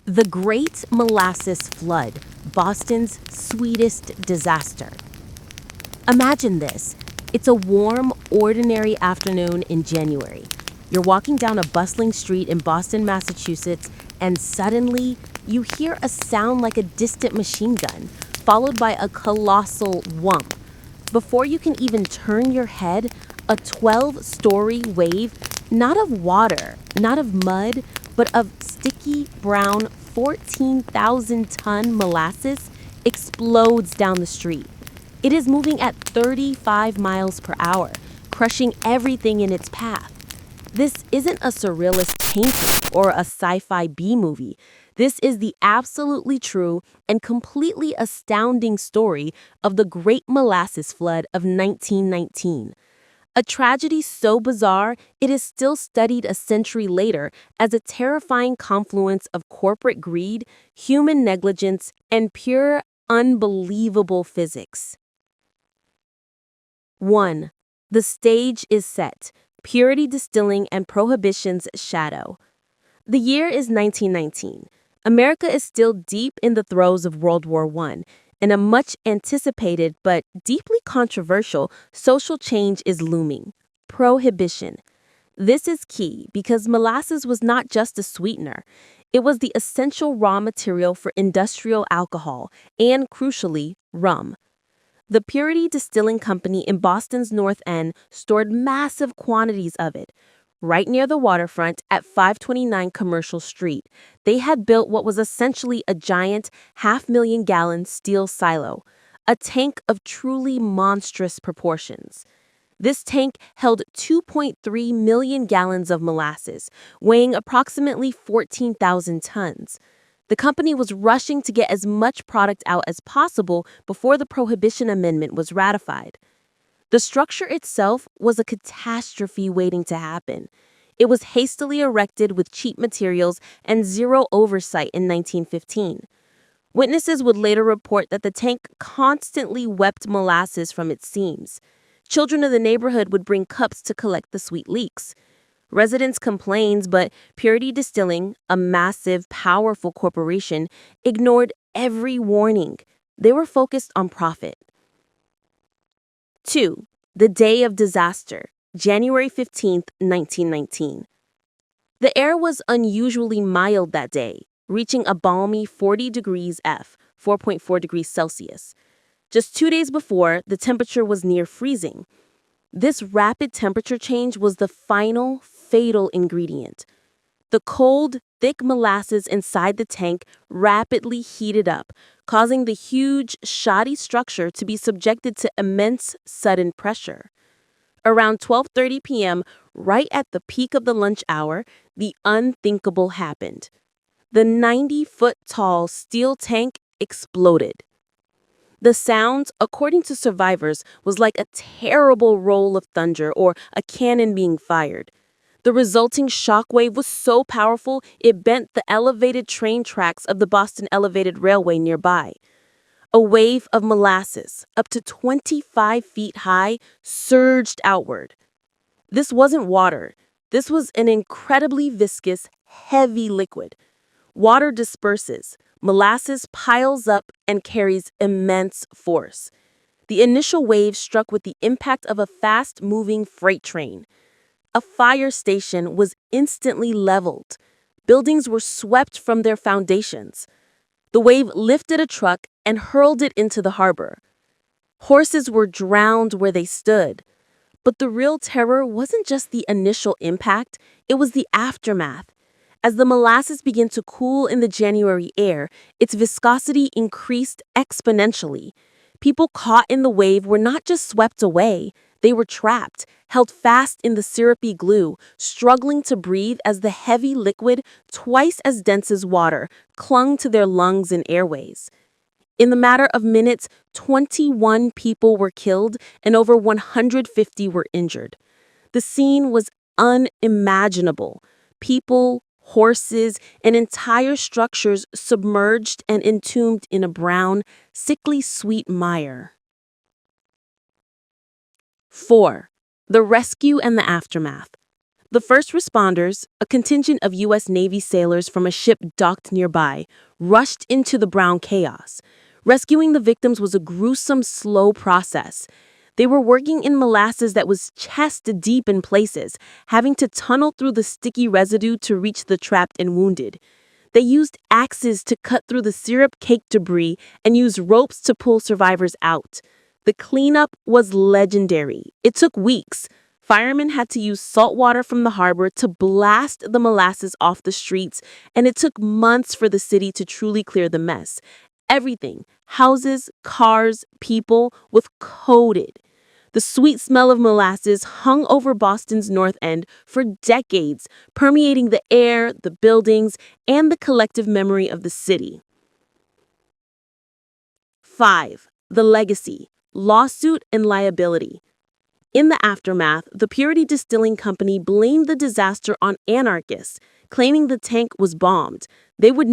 The Great Molasses Flood, Boston's sweetest disaster. Imagine this. It's a warm, ordinary afternoon in January. You're walking down a bustling street in Boston, Massachusetts, and suddenly you hear a sound like a distant machine gun, followed by a colossal whump. Before you can even turn your head, a 12-story wave, not of water, not of mud, but of sticky brown 14,000-ton molasses, explodes down the street. It is moving at 35 miles per hour, crushing everything in its path. This isn't a surrealist painting or a sci-fi B-movie. This is the absolutely true and completely astounding story of the Great Molasses Flood of 1919. A tragedy so bizarre, it is still studied a century later as a terrifying confluence of corporate greed, human negligence, and pure, unbelievable physics. 1. The stage is set. Purity Distilling and Prohibition's shadow. The year is 1919. America is still deep in the throes of World War I, and a much-anticipated but deeply controversial social change is looming: prohibition. This is key because molasses was not just a sweetener. It was the essential raw material for industrial alcohol and, crucially, rum. The Purity Distilling Company in Boston's North End stored massive quantities of it. Right near the waterfront at 529 Commercial Street, they had built what was essentially a giant 500,000-gallon steel silo, a tank of truly monstrous proportions. This tank held 2.3 million gallons of molasses, weighing approximately 14,000 tons. The company was rushing to get as much product out as possible before the Prohibition Amendment was ratified. The structure itself was a catastrophe waiting to happen. It was hastily erected with cheap materials and zero oversight in 1915. Witnesses would later report that the tank constantly wept molasses from its seams. Children of the neighborhood would bring cups to collect the sweet leaks. Residents complained, but Purity Distilling, a massive, powerful corporation, ignored every warning. They were focused on profit. 2. The day of disaster, January 15, 1919. The air was unusually mild that day, reaching a balmy 40 degrees F, 4.4 degrees Celsius. Just 2 days before, the temperature was near freezing. This rapid temperature change was the final, fatal ingredient. The cold, thick molasses inside the tank rapidly heated up, causing the huge, shoddy structure to be subjected to immense, sudden pressure. Around 12:30 p.m., right at the peak of the lunch hour, the unthinkable happened. The 90-foot-tall steel tank exploded. The sound, according to survivors, was like a terrible roll of thunder or a cannon being fired. The resulting shockwave was so powerful it bent the elevated train tracks of the Boston Elevated Railway nearby. A wave of molasses, up to 25 feet high, surged outward. This wasn't water. This was an incredibly viscous, heavy liquid. Water disperses. Molasses piles up and carries immense force. The initial wave struck with the impact of a fast-moving freight train. A fire station was instantly leveled. Buildings were swept from their foundations. The wave lifted a truck and hurled it into the harbor. Horses were drowned where they stood. But the real terror wasn't just the initial impact, it was the aftermath. As the molasses began to cool in the January air, its viscosity increased exponentially. People caught in the wave were not just swept away, they were trapped, held fast in the syrupy glue, struggling to breathe as the heavy liquid, twice as dense as water, clung to their lungs and airways. In the matter of minutes, 21 people were killed and over 150 were injured. The scene was unimaginable. People, horses, and entire structures submerged and entombed in a brown, sickly sweet mire. 4. The rescue and the aftermath. The first responders, a contingent of U.S. Navy sailors from a ship docked nearby, rushed into the brown chaos. Rescuing the victims was a gruesome, slow process. They were working in molasses that was chest deep in places, having to tunnel through the sticky residue to reach the trapped and wounded. They used axes to cut through the syrup-caked debris and used ropes to pull survivors out. The cleanup was legendary. It took weeks. Firemen had to use salt water from the harbor to blast the molasses off the streets, and it took months for the city to truly clear the mess. Everything, houses, cars, people, was coated. The sweet smell of molasses hung over Boston's North End for decades, permeating the air, the buildings, and the collective memory of the city. 5. The legacy, lawsuit, and liability. In the aftermath, the Purity Distilling Company blamed the disaster on anarchists, claiming the tank was bombed. They would